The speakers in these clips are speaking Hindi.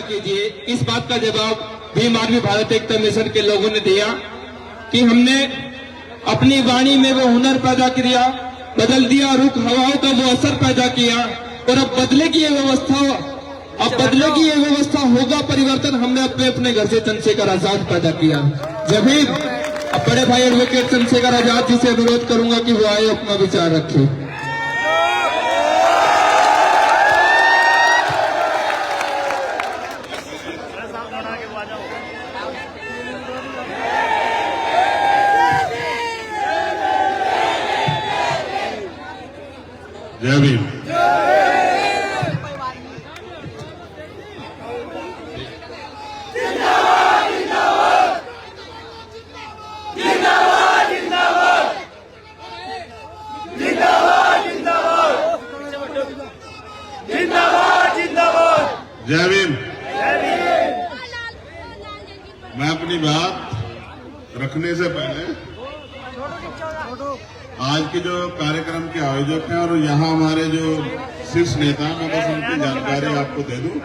कीजिए। इस बात का जवाब भीम आर्मी भारत एकता मिशन के लोगों ने दिया कि हमने अपनी वाणी में वो हुनर पैदा किया, बदल दिया, रुख हवाओं का वो असर पैदा किया, और अब बदलेगी ये व्यवस्था, होगा परिवर्तन। हमने अपने अपने घर से चंद्रशेखर आजाद पैदा किया। जब भी अब बड़े भाई एडवोकेट चंद्रशेखर आजाद जी से अनुरोध करूंगा कि वो आए, अपना विचार रखें। जय भीम। जय भीम। मैं अपनी बात रखने से पहले आज के जो कार्यक्रम के आयोजक हैं और यहाँ हमारे जो शीर्ष नेता हैं, मैं बस उनकी जानकारी आपको दे दूं,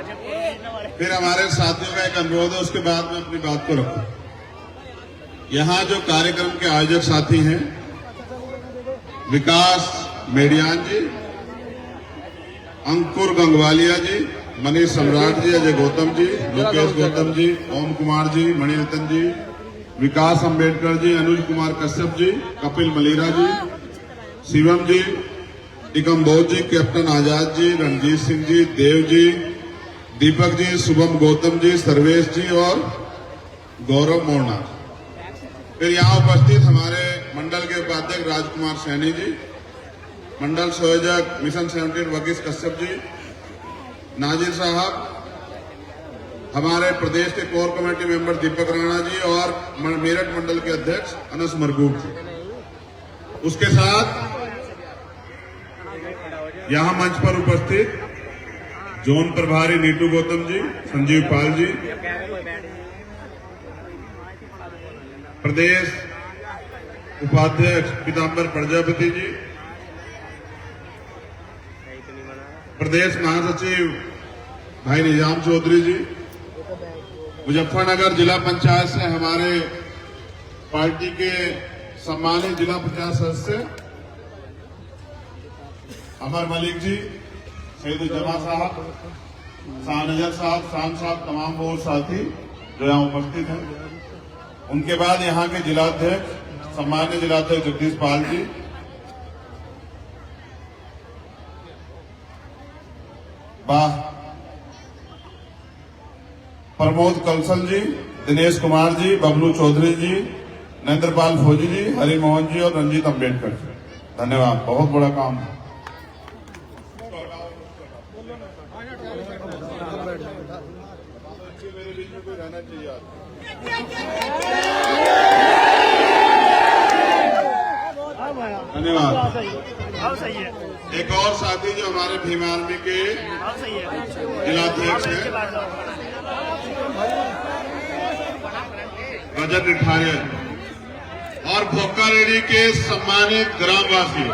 फिर हमारे साथियों का एक अनुरोध है, उसके बाद मैं अपनी बात को रखूं। यहाँ जो कार्यक्रम के आयोजक साथी हैं, विकास मेडियान जी, अंकुर गंगवालिया जी, मनीष सम्राट जी, अजय गौतम जी, लोकेश गौतम जी, ओम कुमार जी, मणिरतन जी, विकास अंबेडकर जी, अनुज कुमार कश्यप जी, कपिल मलिरा जी, शिवम जी, टिकम बोध जी, कैप्टन आजाद जी, रणजीत सिंह जी, देव जी, दीपक जी, शुभम गौतम जी, सर्वेश जी और गौरव मोरना। फिर यहाँ उपस्थित हमारे मंडल के उपाध्यक्ष राजकुमार सैनी जी, मंडल संयोजक मिशन 17 वकीस कश्यप जी, नाजिर साहब, हमारे प्रदेश के कोर कमेटी मेंबर दीपक राणा जी और मेरठ मंडल के अध्यक्ष अनस मरगूब जी। उसके साथ यहां मंच पर उपस्थित जोन प्रभारी नीतू गौतम जी, संजीव पाल जी, प्रदेश उपाध्यक्ष पीताम्बर प्रजापति जी, प्रदेश महासचिव भाई निजाम चौधरी जी, मुजफ्फरनगर जिला पंचायत से हमारे पार्टी के सम्मानित जिला पंचायत सदस्य अमर मलिक जी, सईद जमा साहब, शाहनजर साहब, शान साहब, तमाम वो साथी जो यहाँ उपस्थित हैं। उनके बाद यहाँ के जिलाध्यक्ष सम्मानित जिलाध्यक्ष जगदीश पाल जी, प्रमोद कलसल जी, दिनेश कुमार जी, बबलू चौधरी जी, नरेंद्रपाल फौजी जी, हरिमोहन जी और रंजीत अंबेडकर जी। धन्यवाद, बहुत बड़ा काम है। मेरे बीच में कोई रहना चाहिए। धन्यवाद। एक और साथी जो हमारे भीम आर्मी के जिलाध्यक्ष हैं, रजत रिठारिया और भोकारेडी के सम्मानित ग्रामवासियों,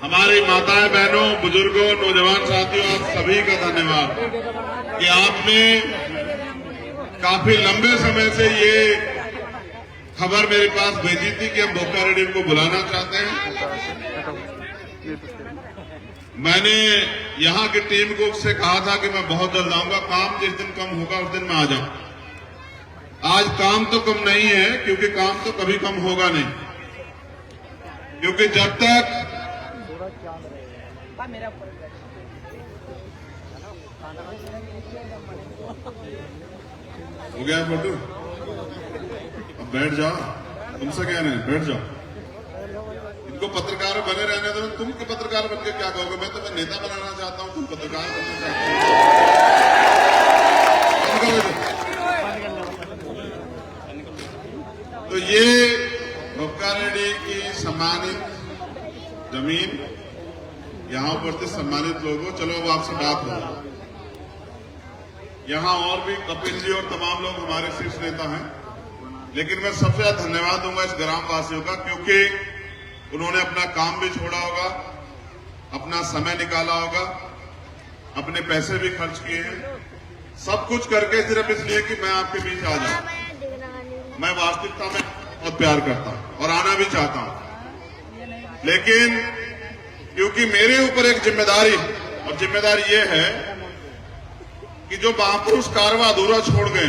हमारी माताएं, बहनों, बुजुर्गों, नौजवान साथियों, आप सभी का धन्यवाद कि आपने काफी लंबे समय से ये खबर मेरे पास भेजी थी कि हम भोकारेडी को बुलाना चाहते हैं। मैंने यहाँ की टीम को से कहा था कि मैं बहुत जल्द आऊंगा, काम जिस दिन कम होगा उस दिन मैं आ जाऊं। आज काम तो कम नहीं है, क्योंकि काम तो कभी कम होगा नहीं, क्योंकि जब तक हो गया फोटो, अब बैठ जाओ, तुमसे क्या नहीं, बैठ जाओ। इनको पत्रकार बने रहने दो, तुम के पत्रकार बनके क्या कहोगे? मैं तो मैं नेता बनाना चाहता हूं, तुम पत्रकार बनना चाहते हो। तो ये भोकारेडी की सम्मानित जमीन, यहाँ उपस्थित सम्मानित लोगों, चलो अब आपसे बात हो। यहाँ और भी कपिल जी और तमाम लोग हमारे शीर्ष नेता हैं, लेकिन मैं सबसे ज्यादा धन्यवाद दूंगा इस ग्रामवासियों का, क्योंकि उन्होंने अपना काम भी छोड़ा होगा, अपना समय निकाला होगा, अपने पैसे भी खर्च किए हैं, सब कुछ करके सिर्फ इसलिए कि मैं आपके बीच आ जाऊं। मैं वास्तविकता में बहुत प्यार करता हूं और आना भी चाहता हूं, लेकिन क्योंकि मेरे ऊपर एक जिम्मेदारी, और जिम्मेदारी ये है कि जो महापुरुष कारवा अधूरा छोड़ गए,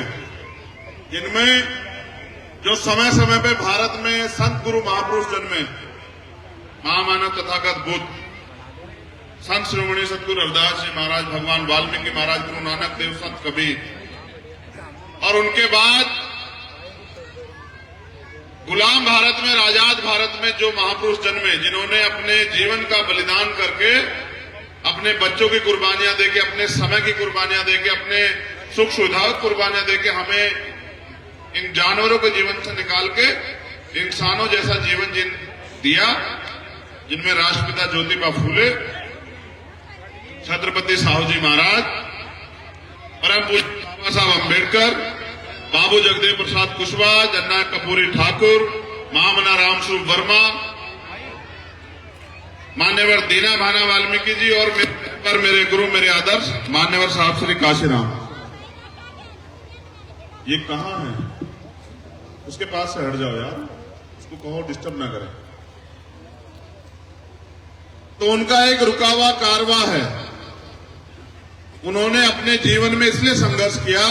जिनमें जो समय समय पे भारत में संत गुरु महापुरुष जन्मे, महामानव तथागत बुद्ध, संत श्रोमणी सतगुरु रविदास जी महाराज, भगवान वाल्मीकि महाराज, गुरु नानक देव, संत कबीर, और उनके बाद गुलाम भारत में, आजाद भारत में जो महापुरुष जन्मे, जिन्होंने अपने जीवन का बलिदान करके, अपने बच्चों की कुर्बानियां देके, अपने समय की कुर्बानियां देके, अपने सुख सुविधाओं की कुर्बानियां देके हमें इन जानवरों के जीवन से निकाल के इंसानों जैसा जीवन दिया, जिनमें राष्ट्रपिता ज्योतिबा फूले, छत्रपति साहू जी महाराज, परम पूज्य बाबा साहब अम्बेडकर, बाबू जगदेव प्रसाद कुशवाहा, जननायक कर्पूरी ठाकुर, महामना रामस्वरूप वर्मा, मान्यवर दीना भाना वाल्मीकि जी, और मेरे गुरु, मेरे आदर्श मान्यवर साहब श्री काशीराम। ये कहां है? उसके पास से हट जाओ यार, उसको कहो डिस्टर्ब ना करें। तो उनका एक रुका हुआ कारवां है। उन्होंने अपने जीवन में इसलिए संघर्ष किया,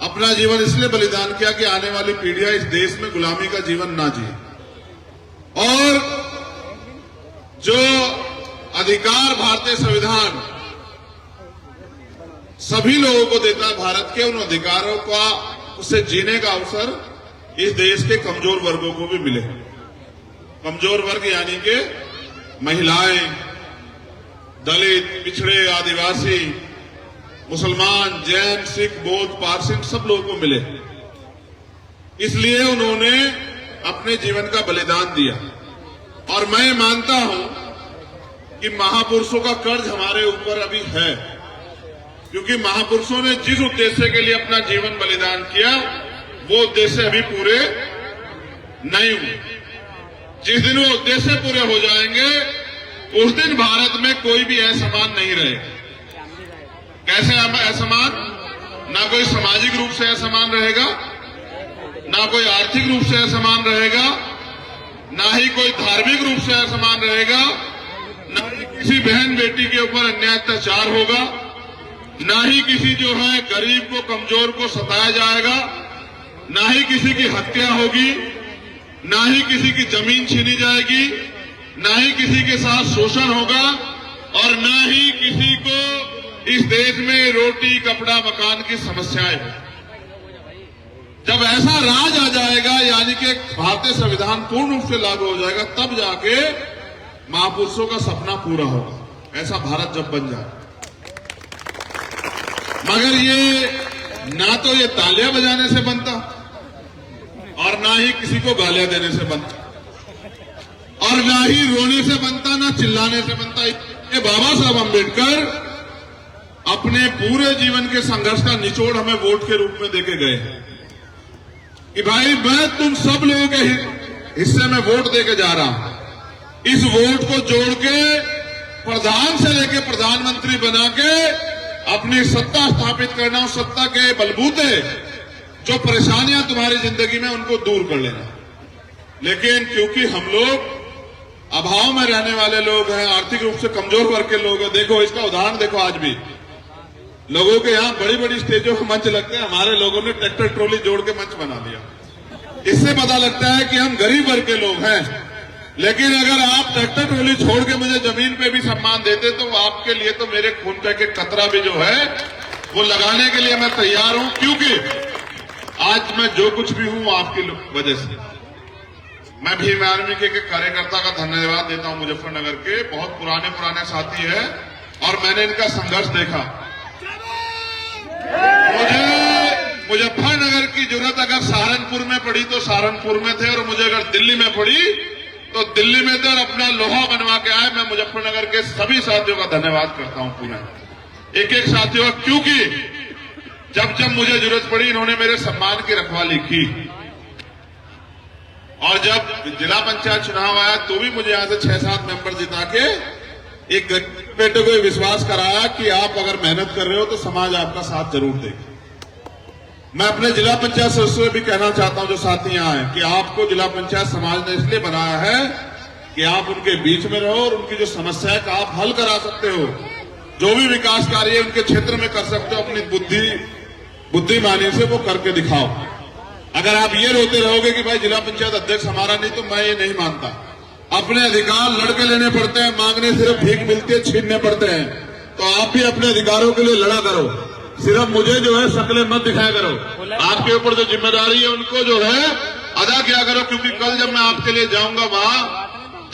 अपना जीवन इसलिए बलिदान किया कि आने वाली पीढ़ियां इस देश में गुलामी का जीवन ना जिए, और जो अधिकार भारतीय संविधान सभी लोगों को देता है भारत के, उन अधिकारों का उससे जीने का अवसर इस देश के कमजोर वर्गों को भी मिले। कमजोर वर्ग यानी कि महिलाएं, दलित, पिछड़े, आदिवासी, मुसलमान, जैन, सिख, बौद्ध, पारसी, सब लोगों को मिले। इसलिए उन्होंने अपने जीवन का बलिदान दिया, और मैं मानता हूं कि महापुरुषों का कर्ज हमारे ऊपर अभी है, क्योंकि महापुरुषों ने जिस उद्देश्य के लिए अपना जीवन बलिदान किया, वो उद्देश्य अभी पूरे नहीं हुए। जिस दिन वो उद्देश्य पूरे हो जाएंगे, उस दिन भारत में कोई भी असमान नहीं रहेगा। कैसे असमान? ना कोई सामाजिक रूप से असमान रहेगा, ना कोई आर्थिक रूप से असमान रहेगा, ना ही कोई धार्मिक रूप से असमान रहेगा, ना ही किसी बहन बेटी के ऊपर अन्याय अत्याचार होगा, ना ही किसी जो है गरीब को, कमजोर को सताया जाएगा, ना ही किसी की हत्या होगी, ना ही किसी की जमीन छीनी जाएगी, ना ही किसी के साथ शोषण होगा, और ना ही किसी को इस देश में रोटी, कपड़ा, मकान की समस्याएं हो। जब ऐसा राज आ जाएगा, यानी कि भारतीय संविधान पूर्ण रूप से लागू हो जाएगा, तब जाके महापुरुषों का सपना पूरा होगा। ऐसा भारत जब बन जाए, मगर ये ना तो ये तालियां बजाने से बनता, और ना ही किसी को गालियां देने से बनता, और ना ही रोने से बनता, ना चिल्लाने से बनता। ये बाबा साहब अम्बेडकर अपने पूरे जीवन के संघर्ष का निचोड़ हमें वोट के रूप में देके गए कि भाई मैं तुम सब लोगों के हिस्से में वोट देके जा रहा हूं। इस वोट को जोड़ के प्रधान से लेके प्रधानमंत्री बना के अपनी सत्ता स्थापित करना, उस सत्ता के बलबूते जो परेशानियां तुम्हारी जिंदगी में, उनको दूर कर लेना। लेकिन क्योंकि हम लोग अभाव में रहने वाले लोग हैं, आर्थिक रूप से कमजोर वर्ग के लोग हैं, देखो इसका उदाहरण देखो, आज भी लोगों के यहाँ बड़ी बड़ी स्टेजों पर मंच लगते हैं, हमारे लोगों ने ट्रैक्टर ट्रॉली जोड़ के मंच बना दिया। इससे पता लगता है कि हम गरीब वर्ग के लोग हैं। लेकिन अगर आप ट्रैक्टर ट्रॉली छोड़ के मुझे जमीन पे भी सम्मान देते, तो आपके लिए तो मेरे खून का एक कतरा भी जो है वो लगाने के लिए मैं तैयार हूं, क्योंकि आज मैं जो कुछ भी हूं आपकी वजह से। मैं भीम आर्मी के कार्यकर्ता का धन्यवाद देता हूं, मुजफ्फरनगर के बहुत पुराने साथी है, और मैंने इनका संघर्ष देखा। मुझे मुजफ्फरनगर की जरूरत अगर सहारनपुर में पड़ी तो सहारनपुर में थे, और मुझे अगर दिल्ली में पड़ी तो दिल्ली में थे, और अपना लोहा बनवा के आए। मैं मुजफ्फरनगर के सभी साथियों का धन्यवाद करता हूं, पूरा एक एक साथियों का, क्योंकि जब जब मुझे जरूरत पड़ी इन्होंने मेरे सम्मान की रखवाली की। और जब जिला पंचायत चुनाव आया तो भी मुझे यहां से 6-7 मेंबर जिता के एक बेटे को ये विश्वास कराया कि आप अगर मेहनत कर रहे हो तो समाज आपका साथ जरूर देगा। मैं अपने जिला पंचायत सदस्यों से भी कहना चाहता हूं जो साथी यहाँ हैं कि आपको जिला पंचायत समाज ने इसलिए बनाया है कि आप उनके बीच में रहो और उनकी जो समस्या है का आप हल करा सकते हो। जो भी विकास कार्य उनके क्षेत्र में कर सकते हो अपनी बुद्धिमानी से वो करके दिखाओ। अगर आप ये रोते रहोगे कि भाई जिला पंचायत अध्यक्ष हमारा नहीं, तो मैं ये नहीं मानता। अपने अधिकार लड़के लेने पड़ते हैं, मांगने सिर्फ भीख मिलती है, छीनने पड़ते हैं। तो आप भी अपने अधिकारों के लिए लड़ा करो, सिर्फ मुझे जो है शक्लें मत दिखाया करो। आपके ऊपर जो जिम्मेदारी है उनको जो है अदा किया करो, क्योंकि कल जब मैं आपके लिए जाऊंगा वहां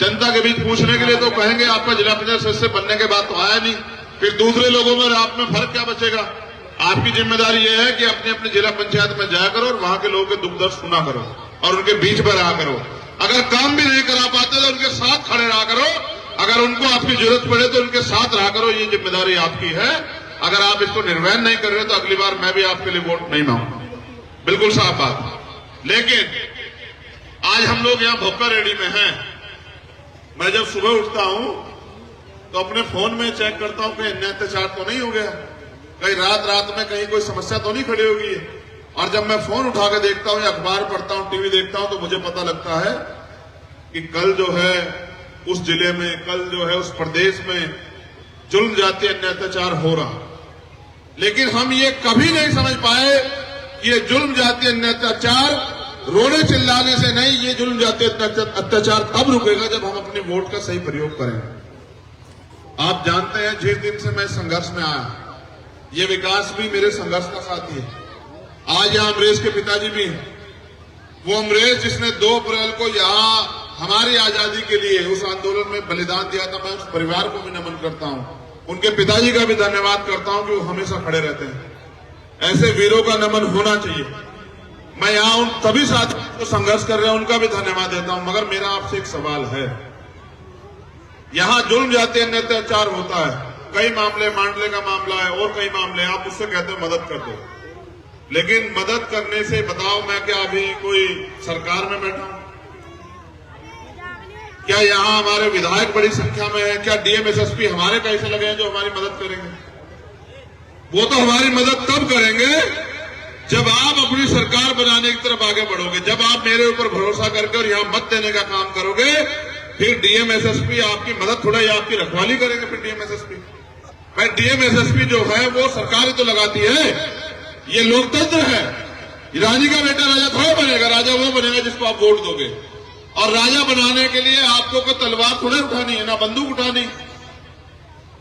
जनता के बीच पूछने के लिए, तो कहेंगे आपका जिला पंचायत सदस्य बनने के बाद तो आया नहीं, फिर दूसरे लोगों में आप में फर्क क्या बचेगा। आपकी जिम्मेदारी यह है कि अपने अपने जिला पंचायत में जाया करो और वहां के लोगों के दुख दर्द सुना करो और उनके बीच में रहा करो। अगर काम भी नहीं करा पाते तो उनके साथ खड़े रहा करो, अगर उनको आपकी जरूरत पड़े तो उनके साथ रहा करो। ये जिम्मेदारी आपकी है। अगर आप इसको निर्वहन नहीं कर रहे तो अगली बार मैं भी आपके लिए वोट नहीं मांगूंगा, बिल्कुल साफ बात। लेकिन आज हम लोग यहाँ भोक्का रेडी में हैं। मैं जब सुबह उठता हूं तो अपने फोन में चेक करता हूं कि अन्य अत्याचार तो नहीं हो गया, कहीं रात में कहीं कोई समस्या तो नहीं खड़ी होगी। और जब मैं फोन उठा के देखता हूं या अखबार पढ़ता हूं, टीवी देखता हूं, तो मुझे पता लगता है कि कल जो है उस जिले में, कल जो है उस प्रदेश में जुल्म जाति अन्य अत्याचार हो रहा। लेकिन हम ये कभी नहीं समझ पाए कि ये जुल्म जाति अन्य अत्याचार रोने चिल्लाने से नहीं, ये जुल्म जाति अत्याचार तब रुकेगा जब हम अपने वोट का सही प्रयोग करें। आप जानते हैं जिस दिन से मैं संघर्ष में आया, ये विकास भी मेरे संघर्ष का साथी है। आज यहाँ अमरेश के पिताजी भी हैं। वो अमरेश जिसने 2 अप्रैल को यहाँ हमारी आजादी के लिए उस आंदोलन में बलिदान दिया था, मैं उस परिवार को भी नमन करता हूँ। उनके पिताजी का भी धन्यवाद करता हूँ कि वो हमेशा खड़े रहते हैं। ऐसे वीरों का नमन होना चाहिए। मैं यहाँ उन सभी साथियों को संघर्ष कर रहे हैं उनका भी धन्यवाद देता हूँ। मगर मेरा आपसे एक सवाल है, यहाँ जुल्म जाति अन्य अत्याचार होता है, कई मामले, मांडले का मामला है और कई मामले, आप उससे कहते हो मदद कर दो। लेकिन मदद करने से बताओ मैं क्या अभी कोई सरकार में बैठा हूं? क्या यहाँ हमारे विधायक बड़ी संख्या में है? क्या डीएम एसएसपी हमारे कैसे लगे हैं जो हमारी मदद करेंगे? वो तो हमारी मदद तब करेंगे जब आप अपनी सरकार बनाने की तरफ आगे बढ़ोगे, जब आप मेरे ऊपर भरोसा करके और यहाँ मत देने का काम करोगे। फिर डीएम एसएसपी आपकी मदद थोड़ा या आपकी रखवाली करेंगे। फिर डीएम एसएसपी, भाई डीएम एसएसपी जो है वो सरकार ही तो लगाती है। ये लोकतंत्र है। रानी का बेटा राजा थोड़ा बनेगा, राजा वो बनेगा जिसको आप वोट दोगे। और राजा बनाने के लिए आपको कोई तलवार थोड़ी उठानी है, ना बंदूक उठानी,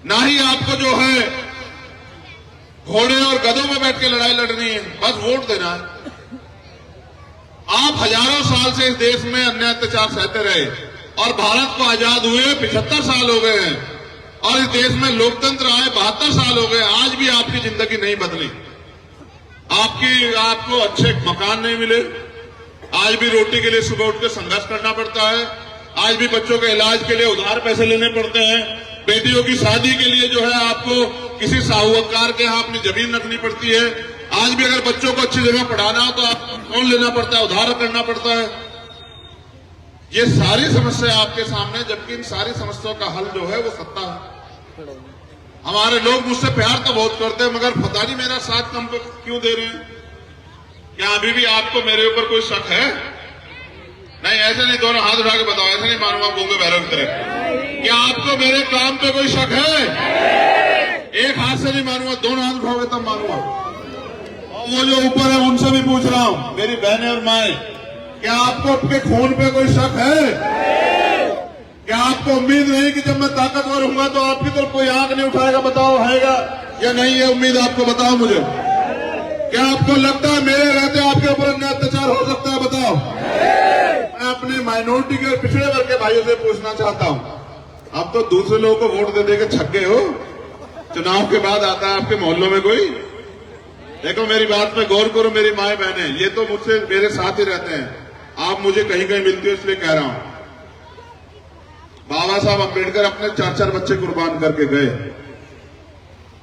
ना ही आपको जो है घोड़े और गधों में बैठ के लड़ाई लड़नी है, बस वोट देना है। आप हजारों साल से इस देश में अन्याय अत्याचार सहते रहे और भारत को आजाद हुए 75 साल हो गए हैं और इस देश में लोकतंत्र आए 72 साल हो गए। आज भी आपकी जिंदगी नहीं बदली। आपको अच्छे मकान नहीं मिले, आज भी रोटी के लिए सुबह उठ के संघर्ष करना पड़ता है, आज भी बच्चों के इलाज के लिए उधार पैसे लेने पड़ते हैं, बेटियों की शादी के लिए जो है आपको किसी साहूकार के यहाँ अपनी जमीन रखनी पड़ती है, आज भी अगर बच्चों को अच्छी जगह पढ़ाना हो तो आपको लोन लेना पड़ता है, उधार करना पड़ता है। ये सारी समस्या आपके सामने, जबकि इन सारी समस्याओं का हल जो है वो सत्ता है। हमारे लोग मुझसे प्यार तो बहुत करते हैं, मगर पता नहीं मेरा साथ कम क्यों दे रहे हैं। क्या अभी भी आपको मेरे ऊपर कोई शक है? नहीं, ऐसे नहीं, दोनों हाथ उठा के बताओ, ऐसे नहीं मानूंगा गूंगे बैरों की तरह। क्या आपको मेरे काम पे कोई शक है? एक हाथ से नहीं मानूंगा, दोनों हाथ उठाओगे तब मानूंगा। और वो जो ऊपर है उनसे भी पूछ रहा हूं, मेरी बहनें और माएं, क्या आपको अपने खून पे कोई शक है? क्या आपको उम्मीद नहीं कि जब मैं ताकतवर हूंगा तो आपकी तरफ कोई आंख नहीं उठाएगा? बताओ, हैगा या नहीं ये उम्मीद आपको? बताओ मुझे। क्या आपको लगता है मेरे रहते आपके ऊपर अन्याय अत्याचार हो सकता है? बताओ। मैं अपने माइनॉरिटी के और पिछड़े वर्ग के भाइयों से पूछना चाहता हूं, अब तो दूसरे लोगों को वोट दे दे के छक्के हो, चुनाव के बाद आता है आपके मोहल्लों में कोई? देखो मेरी बात में गौर करो मेरी माए बहने, ये तो मुझसे मेरे साथ ही रहते हैं, आप मुझे कहीं कहीं मिलती हो इसलिए कह रहा हूं। बाबा साहब अम्बेडकर अपने 4-4 बच्चे कुर्बान करके गए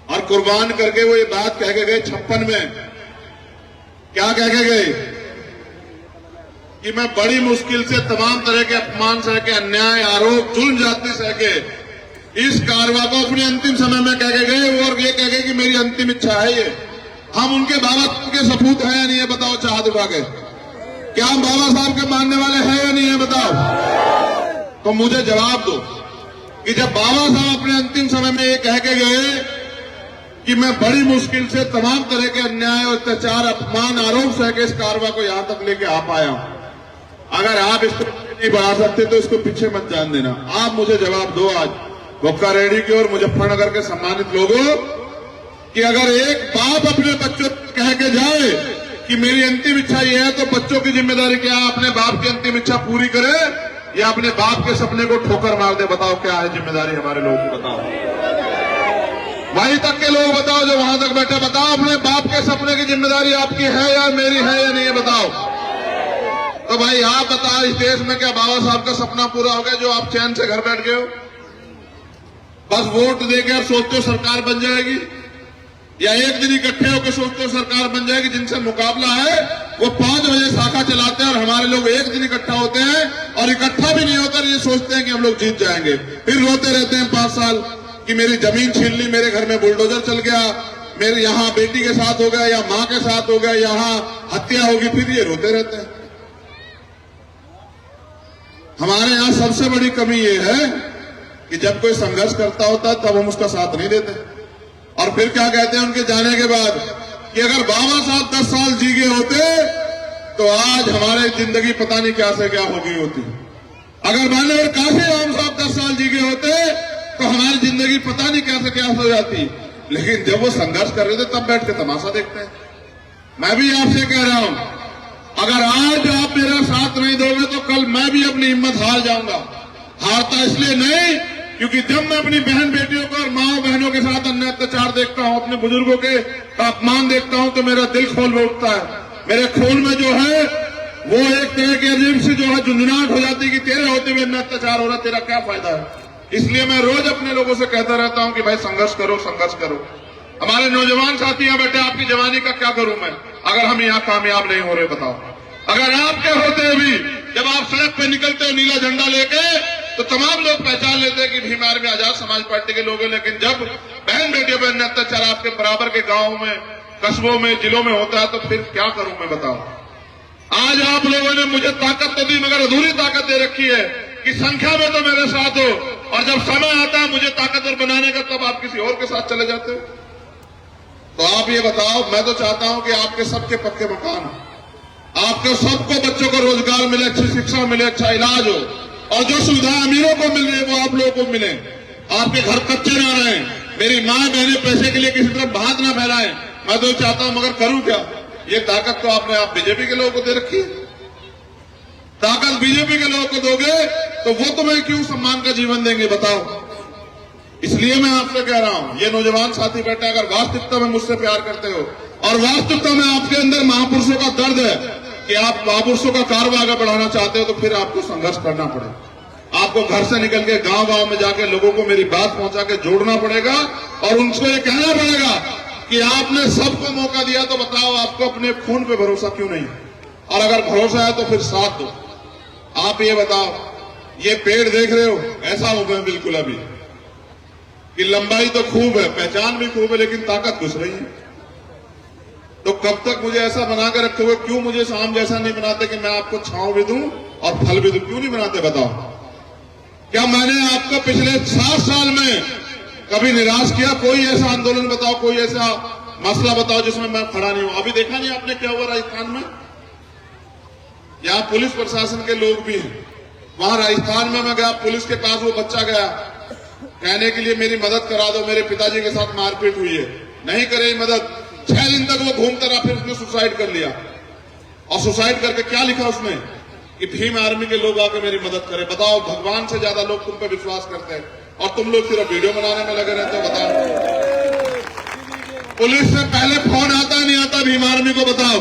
और कुर्बान करके वो ये बात कह के गए 56 में, क्या कह के गए कि मैं बड़ी मुश्किल से तमाम तरह के अपमान सह के, अन्याय, आरोप, जुल्म जाति सह के इस कारवा को अपने अंतिम समय में कह के गए और ये कह गए कि मेरी अंतिम इच्छा है ये। हम उनके बाबा के सपूत हैं या नहीं है बताओ, चाहत उठा के। क्या हम बाबा साहब के मानने वाले हैं या नहीं है बताओ। तो मुझे जवाब दो कि जब बाबा साहब अपने अंतिम समय में ये कह के गए कि मैं बड़ी मुश्किल से तमाम तरह के अन्याय और अत्याचार अपमान आरोप सह के इस कारवा को यहां तक लेके आ पाया हूं, अगर आप इसको नहीं बढ़ा सकते तो इसको पीछे मत जान देना। आप मुझे जवाब दो आज बोक्का रेड्डी के और मुजफ्फरनगर के सम्मानित लोगों कि अगर एक बाप अपने बच्चों को कह के जाए कि मेरी अंतिम इच्छा ये है, तो बच्चों की जिम्मेदारी क्या है? अपने बाप की अंतिम इच्छा पूरी करे या अपने बाप के सपने को ठोकर मार दे? बताओ क्या है जिम्मेदारी हमारे लोगों की, बताओ। वहीं तक के लोग बताओ जो वहां तक बैठे, बताओ अपने बाप के सपने की जिम्मेदारी आपकी है या मेरी है या नहीं है, बताओ। तो भाई आप बताओ, इस देश में क्या बाबा साहब का सपना पूरा हो गया जो आप चैन से घर बैठ गए हो? बस वोट देकर सोचते हो सरकार बन जाएगी, या एक दिन इकट्ठे होकर सोचते हो सरकार बन जाएगी? जिनसे मुकाबला है वो 5 बजे शाखा चलाते हैं और हमारे लोग एक दिन इकट्ठा होते हैं और इकट्ठा भी नहीं होकर ये सोचते हैं कि हम लोग जीत जाएंगे, फिर रोते रहते हैं 5 साल कि मेरी जमीन छीन ली, मेरे घर में बुलडोजर चल गया, मेरे यहाँ बेटी के साथ हो गया या माँ के साथ हो गया, यहाँ हत्या होगी, फिर ये रोते रहते हैं। हमारे यहाँ सबसे बड़ी कमी ये है कि जब कोई संघर्ष करता होता है तब हम उसका साथ नहीं देते, और फिर क्या कहते हैं उनके जाने के बाद कि अगर बाबा साहब 10 साल जी गए होते तो आज हमारी जिंदगी पता नहीं क्या से क्या हो गई होती। अगर मान्यवर काशी राम साहब 10 साल जी गए होते तो हमारी जिंदगी पता नहीं क्या से क्या हो जाती। लेकिन जब वो संघर्ष कर रहे थे तब बैठ के तमाशा देखते हैं। मैं भी आपसे कह रहा हूं, अगर आज आप मेरा साथ नहीं दोगे तो कल मैं भी अपनी हिम्मत हार जाऊंगा। हारता इसलिए नहीं क्योंकि जब मैं अपनी बहन बेटियों को और माँ बहनों के साथ अन्य अत्याचार देखता हूं, अपने बुजुर्गों के अपमान देखता हूं, तो मेरा दिल खोल उठता है। मेरे खून में जो है वो एक तरह की अजीब सी जो है झुंझुनाहट हो जाती है कि तेरे होते हुए अन्य अत्याचार हो रहा, तेरा क्या फायदा है। इसलिए मैं रोज अपने लोगों से कहता रहता हूं कि भाई संघर्ष करो, संघर्ष करो। हमारे नौजवान साथी यहाँ बैठे, आपकी जवानी का क्या करूं मैं अगर हम यहाँ कामयाब नहीं हो रहे? बताओ। अगर आपके होते भी जब आप सड़क पे निकलते हो नीला झंडा लेके तो तमाम लोग पहचान लेते हैं कि भीम आर्मी आजाद समाज पार्टी के लोग हैं, लेकिन जब बहन बेटियों पर अन्य अत्याचार आपके बराबर के गांवों में, कस्बों में, जिलों में होता है तो फिर क्या करूं मैं? बताओ। आज आप लोगों ने मुझे ताकत तो दी मगर अधूरी ताकत दे रखी है कि संख्या में तो मेरे साथ हो, और जब समय आता है मुझे ताकतवर बनाने का तब आप किसी और के साथ चले जाते हो। तो आप ये बताओ, मैं तो चाहता हूं कि आपके सबके पक्के मकान, आपके सबको बच्चों को रोजगार मिले, अच्छी शिक्षा मिले, अच्छा इलाज हो, और जो सुविधा अमीरों को मिल रही है वो आप लोगों को मिले। आपके घर कच्चे ना रहे, मेरी माँ बहनें पैसे के लिए किसी तरफ हाथ ना फैलाएं। मैं तो चाहता हूं मगर करूं क्या? ये ताकत तो आपने आप बीजेपी के लोगों को दे रखी है। ताकत बीजेपी के लोगों को दोगे तो वो तुम्हें क्यों सम्मान का जीवन देंगे? बताओ। इसलिए मैं आपसे कह रहा हूं, ये नौजवान साथी बैठे, अगर वास्तविकता में मुझसे प्यार करते हो और वास्तविकता में आपके अंदर महापुरुषों का दर्द है कि आप महापुरुषों का कारवा आगे बढ़ाना चाहते हो, तो फिर आपको संघर्ष करना पड़ेगा। आपको घर से निकल के गांव-गांव में जाके लोगों को मेरी बात पहुंचा के जोड़ना पड़ेगा और उनको ये कहना पड़ेगा कि आपने सबको मौका दिया, तो बताओ आपको अपने खून पे भरोसा क्यों नहीं? और अगर भरोसा है तो फिर साथ दो। आप ये बताओ, ये पेड़ देख रहे हो, ऐसा हो गया बिल्कुल अभी कि लंबाई तो खूब है, पहचान भी खूब है, लेकिन ताकत घुस रही है। तो कब तक मुझे ऐसा बना के रखे हुए? क्यों मुझे शाम जैसा नहीं बनाते कि मैं आपको छांव भी दूं और फल भी दूं? क्यों नहीं बनाते बताओ? क्या मैंने आपको पिछले 7 साल में कभी निराश किया? कोई ऐसा आंदोलन बताओ, कोई ऐसा मसला बताओ जिसमें मैं खड़ा नहीं हूं? अभी देखा नहीं आपने क्या हुआ राजस्थान में? यहाँ पुलिस प्रशासन के लोग भी हैं। वहां राजस्थान में मैं गया, पुलिस के पास वो बच्चा गया कहने के लिए मेरी मदद करा दो, मेरे पिताजी के साथ मारपीट हुई है। नहीं करे मदद, 6 दिन तक वो घूमता रहा, फिर उसने सुसाइड कर लिया। और सुसाइड करके क्या लिखा उसने कि भीम आर्मी के लोग आके मेरी मदद करें। बताओ, भगवान से ज्यादा लोग तुम पे विश्वास करते हैं और तुम लोग सिर्फ वीडियो बनाने में लगे रहते हो। बताओ, पुलिस से पहले फोन आता नहीं आता भीम आर्मी को? बताओ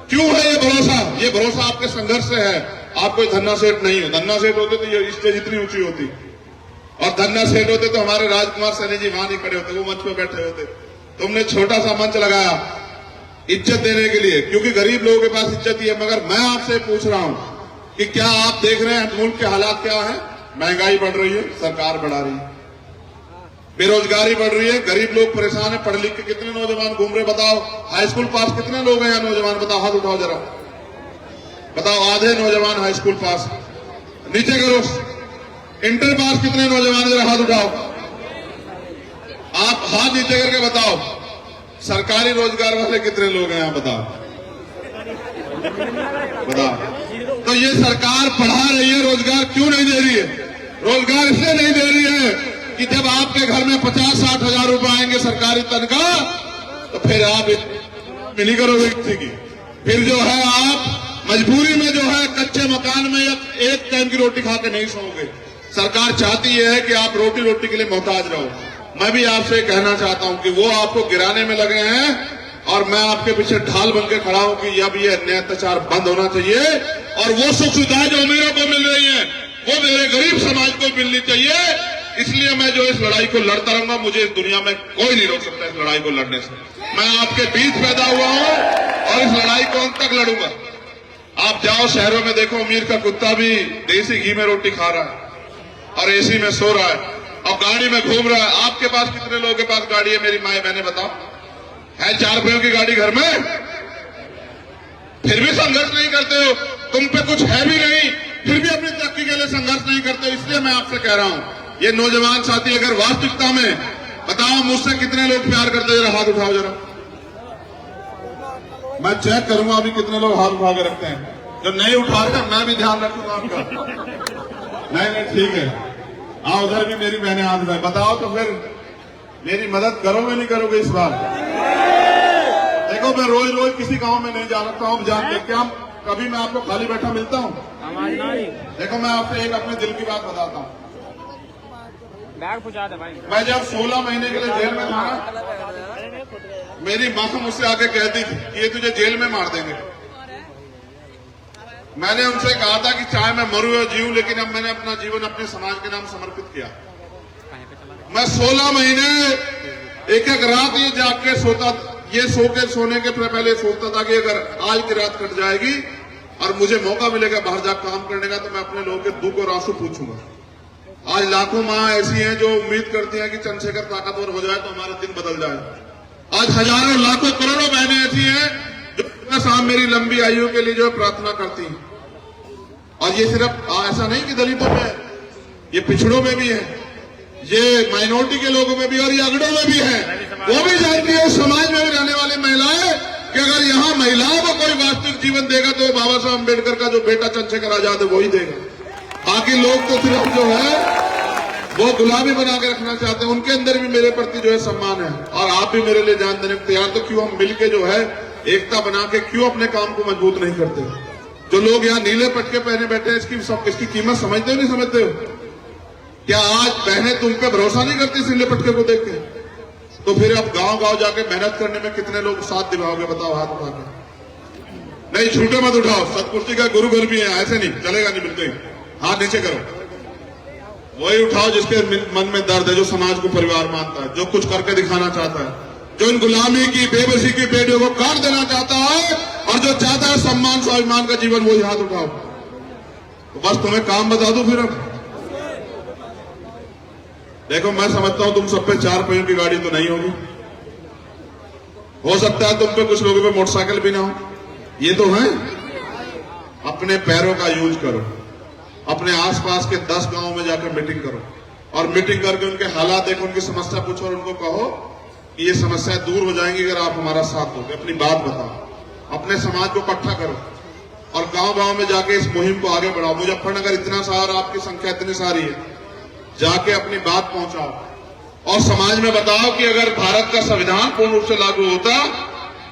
क्यों है ये भरोसा? ये भरोसा आपके संघर्ष से है। आप कोई धन्ना सेठ नहीं हो। धन्ना सेठ होते तो ये स्टेज इतनी ऊंची होती, और धन्ना सेठ होते तो हमारे राजकुमार सैनी जी वहां नहीं खड़े होते, वो मंच पे बैठे होते। तुमने छोटा सा मंच लगाया इज्जत देने के लिए, क्योंकि गरीब लोगों के पास इज्जत ही है। मगर मैं आपसे पूछ रहा हूं कि क्या आप देख रहे हैं मुल्क के हालात क्या है? महंगाई बढ़ रही है, सरकार बढ़ा रही है। बेरोजगारी बढ़ रही है, गरीब लोग परेशान है। पढ़ लिख के कितने नौजवान घूम रहे बताओ? हाई स्कूल पास कितने लोग हैं यहाँ नौजवान? बताओ, हाथ उठाओ जरा, बताओ। आधे नौजवान हाई स्कूल पास। नीचे करो, इंटर पास कितने नौजवान? जरा हाथ उठाओ। आप हाथ नीचे करके बताओ, सरकारी रोजगार वाले कितने लोग हैं यहाँ? बताओ, बताओ। तो ये सरकार पढ़ा रही है, रोजगार क्यों नहीं दे रही है? रोजगार इसलिए नहीं दे रही है कि जब आपके घर में 50-60 हजार रुपए आएंगे सरकारी तनख्वाह, तो फिर आप नहीं करोगे किसी की। फिर जो है आप मजबूरी में जो है कच्चे मकान में एक टाइम की रोटी खा के नहीं सोओगे। सरकार चाहती है कि आप रोटी के लिए मोहताज रहो। मैं भी आपसे कहना चाहता हूं कि वो आपको गिराने में लगे हैं और मैं आपके पीछे ढाल बन के खड़ा हूं कि अब ये अन्याय अत्याचार बंद होना चाहिए और वो सुख सुविधाएं जो अमीरों को मिल रही है वो मेरे गरीब समाज को मिलनी चाहिए। इसलिए मैं जो इस लड़ाई को लड़ता रहूंगा। मुझे इस दुनिया में कोई नहीं रोक सकता इस लड़ाई को लड़ने से। मैं आपके बीच पैदा हुआ हूं और इस लड़ाई को अंत तक लड़ूंगा। आप जाओ शहरों में देखो, अमीर का कुत्ता भी देसी घी में रोटी खा रहा है और एसी में सो रहा है और गाड़ी में घूम रहा है। आपके पास कितने लोगों के पास गाड़ी है? मेरी माए बहने बताओ, है 4 पहियों की गाड़ी घर में? फिर भी संघर्ष नहीं करते हो। तुम पे कुछ है भी नहीं, फिर भी अपनी तरक्की के लिए संघर्ष नहीं करते हो। इसलिए मैं आपसे कह रहा हूं, ये नौजवान साथी अगर वास्तविकता में बताओ मुझसे कितने लोग प्यार करते हैं? जरा हाथ उठाओ जरा, मैं चेक करूंगा अभी कितने लोग हाथ उठा के रखते हैं। जब नहीं उठाते मैं भी ध्यान रखूंगा आपका। नहीं ठीक है, आओ उधर भी मेरी बहनें हाथ उठाए। बताओ तो फिर मेरी मदद करोगे नहीं करोगे इस बार? देखो मैं रोज रोज किसी गांव में नहीं जा सकता हूँ, जान के क्या कभी मैं आपको खाली बैठा मिलता हूँ? देखो मैं आपसे एक अपने दिल की बात बताता हूँ। बैग पहुंचा दे भाई। मैं जब 16 महीने के लिए जेल में था ना, मेरी माँ मुझसे आके कहती थी कि ये तुझे जेल में मार देंगे। मैंने उनसे कहा था कि चाहे मैं मरूं या जीऊं, लेकिन अब मैंने अपना जीवन अपने समाज के नाम समर्पित किया। मैं 16 महीने एक रात ये जाग के सोता, ये सोने के पहले सोचता था कि अगर आज की रात कट जाएगी और मुझे मौका मिलेगा बाहर जाकर काम करने का, तो मैं अपने लोगों के दुख और आंसू पूछूंगा। आज लाखों माँ ऐसी हैं जो उम्मीद करती हैं कि चंद्रशेखर ताकतवर हो जाए तो हमारा दिन बदल जाए। आज हजारों लाखों करोड़ों बहनें ऐसी हैं जो शाम मेरी लंबी आयु के लिए जो प्रार्थना करती हैं। और ये सिर्फ ऐसा नहीं कि दलितों में, ये पिछड़ों में भी है, ये माइनॉरिटी के लोगों में भी और ये अगड़ों में भी है। वो भी जानती है समाज में भी रहने वाली महिलाएं कि अगर यहाँ महिलाओं को कोई वास्तविक जीवन देगा तो बाबा साहब अम्बेडकर का जो बेटा चंद्रशेखर आजाद है वही देगा। बाकी लोग तो सिर्फ जो है वो गुलामी बना के रखना चाहते हैं। उनके अंदर भी मेरे प्रति जो है सम्मान है और आप भी मेरे लिए जान देने को तैयार। तो क्यों हम मिलके जो है एकता बना के क्यों अपने काम को मजबूत नहीं करते? जो लोग यहाँ नीले पटके पहने बैठे हैं, इसकी कीमत समझते हो नहीं समझते हो? क्या आज बहनें तुम पे भरोसा नहीं करती इस नीले पटके को देख के? तो फिर अब गांव गांव जाके मेहनत करने में कितने लोग साथ दिलाओगे? बताओ हाथ उठा के। नहीं छूटे मत उठाओ, सतपुरुषी का गुरु घर भी है, ऐसे नहीं चलेगा, नहीं बिल्कुल। हाथ नीचे करो, वही उठाओ जिसके मन में दर्द है, जो समाज को परिवार मानता है, जो कुछ करके दिखाना चाहता है, जो इन गुलामी की बेबसी की बेटियों को काट देना चाहता है और जो चाहता है सम्मान स्वाभिमान का जीवन, वही हाथ उठाओ। तो बस तुम्हें काम बता दूं फिर अब देखो, मैं समझता हूं तुम सब पे 4 पहियों की गाड़ी तो नहीं होगी। हो सकता है तुम पे कुछ लोगों पे मोटरसाइकिल भी ना हो, ये तो है। अपने पैरों का यूज करो, अपने आसपास के 10 गांवों में जाकर मीटिंग करो और मीटिंग करके उनके हालात देखो, उनकी समस्या पूछो और उनको कहो कि ये समस्याएं दूर हो जाएंगी अगर आप हमारा साथ दोगे। अपनी बात बताओ, अपने समाज को इकट्ठा करो और गांव गांव में जाके इस मुहिम को आगे बढ़ाओ। मुजफ्फरनगर इतना सारा, आपकी संख्या इतनी सारी है, जाके अपनी बात पहुंचाओ और समाज में बताओ कि अगर भारत का संविधान पूर्ण रूप से लागू होता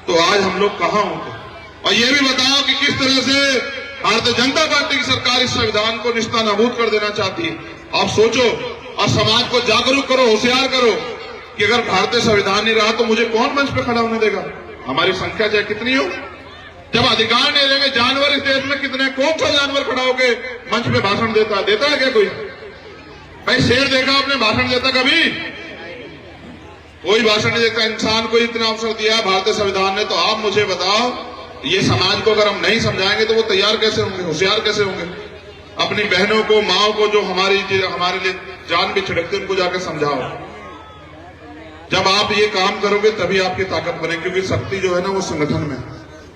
तो आज हम लोग कहां होते। और ये भी बताओ कि किस तरह से भारतीय जनता पार्टी की सरकार इस संविधान को निस्तानाबूद कर देना चाहती है। आप सोचो और समाज को जागरूक करो, होशियार करो कि अगर भारतीय संविधान नहीं रहा तो मुझे कौन मंच पे खड़ा होने देगा? हमारी संख्या चाहे कितनी हो, जब अधिकार नहीं देंगे, जानवर इस देश में कितने, कौन सा जानवर खड़ा होकर मंच पे भाषण देता है क्या कोई? भाई शेर देखा आपने भाषण देता कभी? कोई भाषण नहीं देता। इंसान को इतना अवसर दिया भारतीय संविधान ने, तो आप मुझे बताओ, ये समाज को अगर हम नहीं समझाएंगे तो वो तैयार कैसे होंगे, होशियार कैसे होंगे? अपनी बहनों को, माओ को, जो हमारे लिए जान भी छिड़कते उनको जाकर समझाओ। जब आप ये काम करोगे तभी आपकी ताकत बने, क्योंकि शक्ति जो है ना वो संगठन में।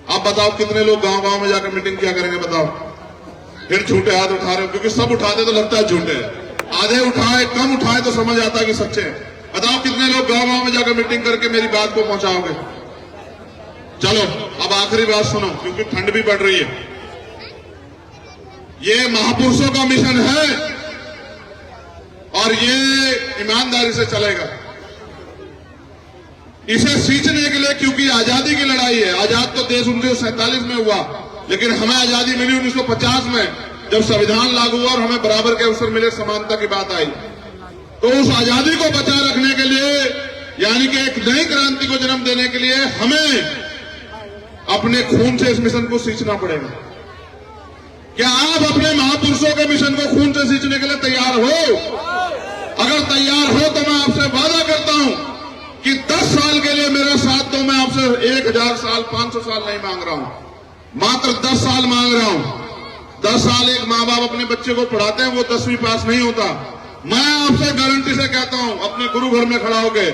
आप बताओ कितने लोग गांव गांव में जाकर मीटिंग क्या करेंगे, बताओ। फिर झूठे हाथ उठा रहे हो, क्योंकि सब उठाते तो लगता है झूठे, आधे उठाए कम उठाए तो समझ आता है कि सच्चे हैं। बताओ कितने लोग गांव गांव में जाकर मीटिंग करके मेरी बात को पहुंचाओगे। चलो अब आखिरी बात सुनो, क्योंकि ठंड भी बढ़ रही है। ये महापुरुषों का मिशन है और ये ईमानदारी से चलेगा। इसे सींचने के लिए, क्योंकि आजादी की लड़ाई है। आजाद तो देश 1947 में हुआ, लेकिन हमें आजादी मिली 1950 में, जब संविधान लागू हुआ और हमें बराबर के अवसर मिले, समानता की बात आई। तो उस आजादी को बचाए रखने के लिए, यानी कि एक नई क्रांति को जन्म देने के लिए हमें अपने खून से इस मिशन को सींचना पड़ेगा। क्या आप अपने महापुरुषों के मिशन को खून से सींचने के लिए तैयार हो? अगर तैयार हो तो मैं आपसे वादा करता हूं कि 10 साल के लिए मेरा साथ दो। मैं आपसे 1000 साल, 500 साल नहीं मांग रहा हूं, मात्र 10 साल मांग रहा हूं। 10 साल एक माँ बाप अपने बच्चे को पढ़ाते हैं, वो 10वीं पास नहीं होता। मैं आपसे गारंटी से कहता हूं, अपने गुरु घर में खड़ा होकर,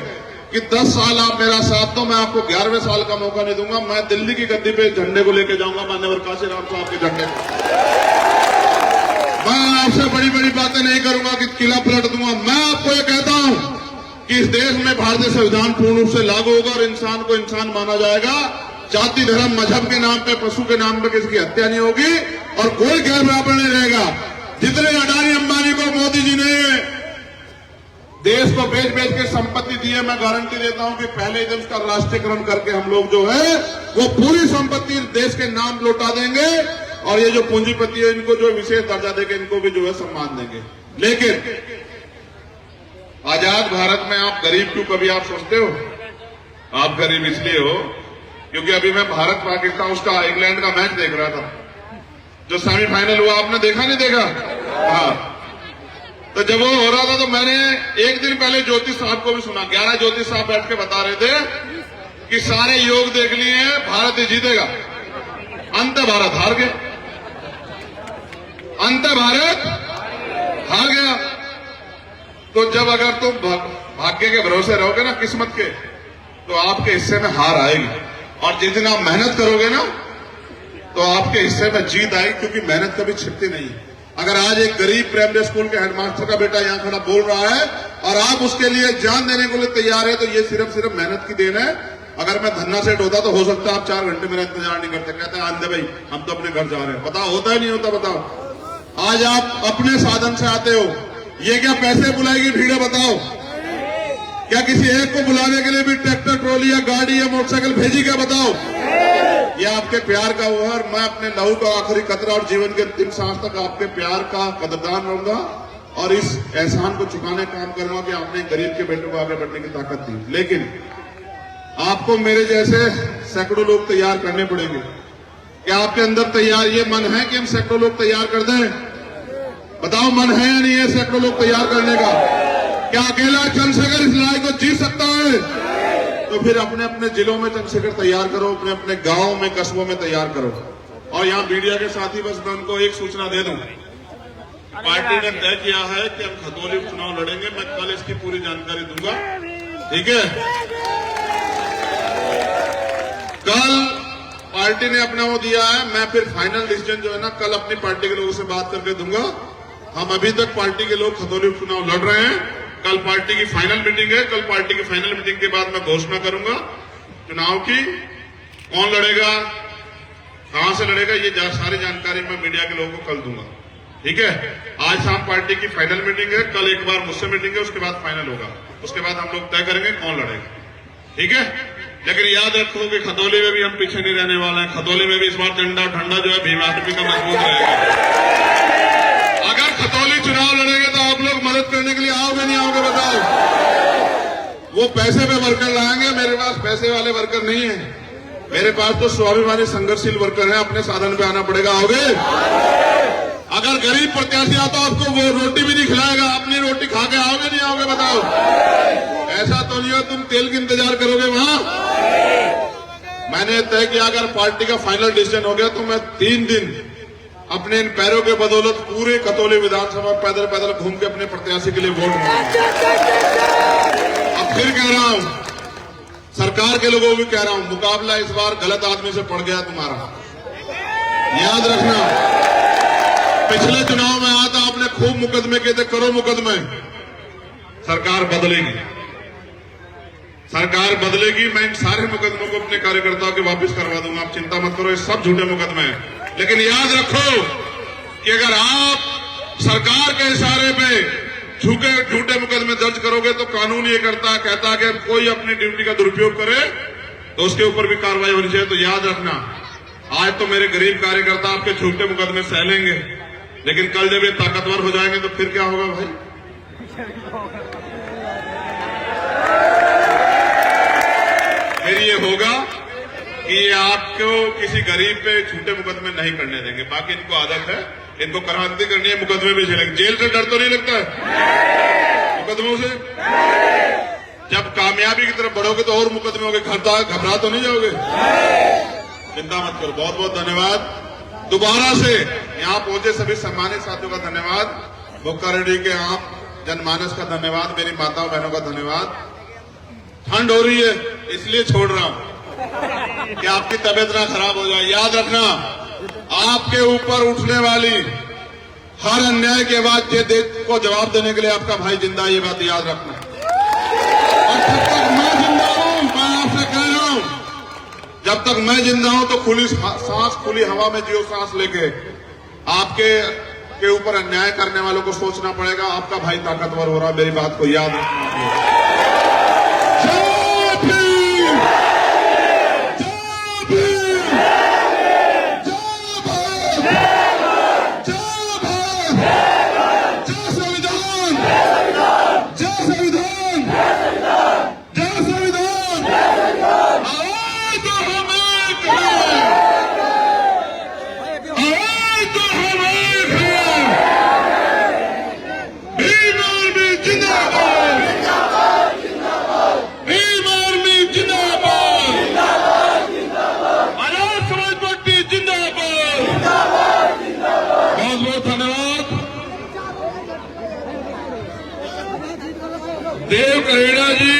कि 10 साल आप मेरा साथ दो, मैं आपको 11वें साल का मौका नहीं दूंगा। मैं दिल्ली की गद्दी पे झंडे को लेकर जाऊंगा, मान्यवर काशीराम साहब के झंडे को। मैं आपसे बड़ी बड़ी बातें नहीं करूंगा कि किला पलट दूंगा। मैं आपको ये कहता हूं कि इस देश में भारतीय संविधान पूर्ण रूप से लागू होगा और इंसान को इंसान माना जाएगा। जाति, धर्म, मजहब के नाम पे, पशु के नाम पे किसी की हत्या नहीं होगी और कोई गैर बराबर नहीं रहेगा। जितने अडानी अंबानी को मोदी जी ने देश को बेच बेच के संपत्ति दी है, मैं गारंटी देता हूं कि पहले दिन उसका राष्ट्रीयकरण करके हम लोग जो है वो पूरी संपत्ति देश के नाम लौटा देंगे और ये जो पूंजीपति है इनको जो विशेष दर्जा देके इनको भी जो है सम्मान देंगे। लेकिन आजाद भारत में आप गरीब क्यों, कभी आप सोचते हो? आप गरीब इसलिए हो क्योंकि अभी मैं भारत पाकिस्तान उसका इंग्लैंड का मैच देख रहा था, जो सेमीफाइनल हुआ। आपने देखा नहीं देखा? हाँ, तो जब वो हो रहा था तो मैंने एक दिन पहले ज्योतिष साहब को भी सुना। 11 ज्योतिष साहब बैठ के बता रहे थे कि सारे योग देख लिए हैं, भारत ही जीतेगा। अंत भारत हार गया, अंत भारत हार गया। तो जब अगर तुम भाग्य के भरोसे रहोगे ना, किस्मत के, तो आपके हिस्से में हार आएगी। और जिस दिन आप मेहनत करोगे ना तो आपके हिस्से में जीत आएगी, क्योंकि मेहनत कभी छिपती नहीं है। अगर आज एक गरीब प्राइमरी स्कूल के हेडमास्टर का बेटा यहां खड़ा बोल रहा है और आप उसके लिए जान देने को लिए तैयार है, तो ये सिर्फ मेहनत की देन है। अगर मैं धन्ना सेठ होता तो हो सकता है आप 4 घंटे मेरा इंतजार नहीं करते, कहते हैं आंदे भाई हम तो अपने घर जा रहे हैं। बताओ होता है नहीं होता? बताओ। आज आप अपने साधन से आते हो, ये क्या पैसे बुलाएगी भीड़े? बताओ, क्या किसी एक को बुलाने के लिए भी ट्रैक्टर, ट्रॉली या गाड़ी या मोटरसाइकिल भेजी क्या? बताओ। ये आपके प्यार का वो है और मैं अपने लहू का आखिरी कतरा और जीवन के अंतिम सांस तक आपके प्यार का कदरदान रहूंगा और इस एहसान को चुकाने का काम करूंगा कि आपने गरीब के बेटों को आगे बढ़ने की ताकत दी। लेकिन आपको मेरे जैसे सैकड़ों लोग तैयार करने पड़ेंगे। क्या आपके अंदर तैयार ये मन है कि हम सैकड़ों लोग तैयार कर दें? बताओ, मन है या नहीं है सैकड़ों लोग तैयार करने का? क्या अकेला चंद्रशेखर इस लड़ाई को जीत सकता है? तो फिर अपने अपने जिलों में चंद्रशेखर तैयार करो, अपने अपने गांवों में, कस्बों में तैयार करो। और यहाँ मीडिया के साथी बस मैं उनको एक सूचना दे दूं, पार्टी ने तय किया है कि हम खतौली चुनाव लड़ेंगे। मैं कल इसकी पूरी जानकारी दूंगा, ठीक है? कल पार्टी ने अपना वो दिया है, मैं फिर फाइनल डिसीजन जो है ना कल अपनी पार्टी के लोगों से बात करके दूंगा। हम अभी तक पार्टी के लोग खतौली चुनाव लड़ रहे हैं, कल पार्टी की फाइनल मीटिंग है। कल पार्टी की फाइनल मीटिंग के बाद मैं घोषणा करूंगा चुनाव की, कौन लड़ेगा, कहां से लड़ेगा, ये सारी जानकारी मैं मीडिया के लोगों को कल दूंगा, ठीक है? आज शाम पार्टी की फाइनल मीटिंग है, कल एक बार मुझसे मीटिंग है, उसके बाद फाइनल होगा, उसके बाद हम लोग तय करेंगे कौन लड़ेगा, ठीक है? लेकिन याद रखो कि खतौली में भी हम पीछे नहीं रहने वाले हैं। खतौली में भी इस बार झंडा ठंडा जो है भीम आर्मी का मजबूत रहेगा। अगर खतौली चुनाव लड़ेंगे तो आप लोग मदद करने के लिए आओगे नहीं आओगे? बताओ। वो पैसे पे वर्कर लाएंगे, मेरे पास पैसे वाले वर्कर नहीं है, मेरे पास तो स्वाभिमानी संघर्षशील वर्कर है, अपने साधन पे आना पड़ेगा। आओगे? अगर गरीब प्रत्याशी आता तो आपको वो रोटी भी नहीं खिलाएगा, अपनी रोटी खा के आओगे नहीं आओगे? बताओ। ऐसा तो नहीं हो तुम तेल की इंतजार करोगे वहां। मैंने तय किया अगर पार्टी का फाइनल डिसीजन हो गया तो मैं 3 दिन अपने इन पैरों के बदौलत पूरे कतौली विधानसभा पैदल पैदल घूम के अपने प्रत्याशी के लिए वोट मांगे। अब फिर कह रहा हूं, सरकार के लोगों को भी कह रहा हूं, मुकाबला इस बार गलत आदमी से पड़ गया तुम्हारा। याद रखना, पिछले चुनाव में आया था, आपने खूब मुकदमे किए थे, करो मुकदमे। सरकार बदलेगी, सरकार बदलेगी। मैं इन सारे मुकदमों को अपने कार्यकर्ताओं के वापस करवा दूंगा, आप चिंता मत करो। ये सब झूठे मुकदमे हैं। लेकिन याद रखो कि अगर आप सरकार के इशारे पे झूठे मुकदमे दर्ज करोगे तो कानून ये कहता है कि कोई अपनी ड्यूटी का दुरुपयोग करे तो उसके ऊपर भी कार्रवाई होनी चाहिए। तो याद रखना, आज तो मेरे गरीब कार्यकर्ता आपके झूठे मुकदमे सह लेंगे, लेकिन कल जब ये ताकतवर हो जाएंगे तो फिर क्या होगा भाई? फिर ये होगा कि ये आपको किसी गरीब पे झूठे मुकदमे नहीं करने देंगे। बाकी इनको आदत है, इनको क्रांति करनी है, मुकदमे भी झेलेंगे। जेल से डर तो नहीं लगता है मुकदमों से? जब कामयाबी की तरफ बढ़ोगे तो और मुकदमे होंगे, घबरा तो नहीं जाओगे? चिंता मत करो। बहुत बहुत धन्यवाद। दोबारा से यहाँ पहुंचे सभी सम्मानित साथियों का धन्यवाद, बुक्का रेड्डी के आप जनमानस का धन्यवाद, मेरी माताओं बहनों का धन्यवाद। ठंड हो रही है इसलिए छोड़ रहा हूं कि आपकी तबीयत ना खराब हो जाए। याद रखना, आपके ऊपर उठने वाली हर अन्याय के बाद ये देश को जवाब देने के लिए आपका भाई जिंदा है, ये बात याद रखना। और जब तक मैं जिंदा हूं, मैं आपसे कह रहा हूं, जब तक मैं जिंदा हूं तो खुली सांस, खुली हवा में जियो सांस लेके। आपके ऊपर अन्याय करने वालों को सोचना पड़ेगा। आपका भाई ताकतवर हो रहा, मेरी बात को याद रखना। देव करेड़ा जी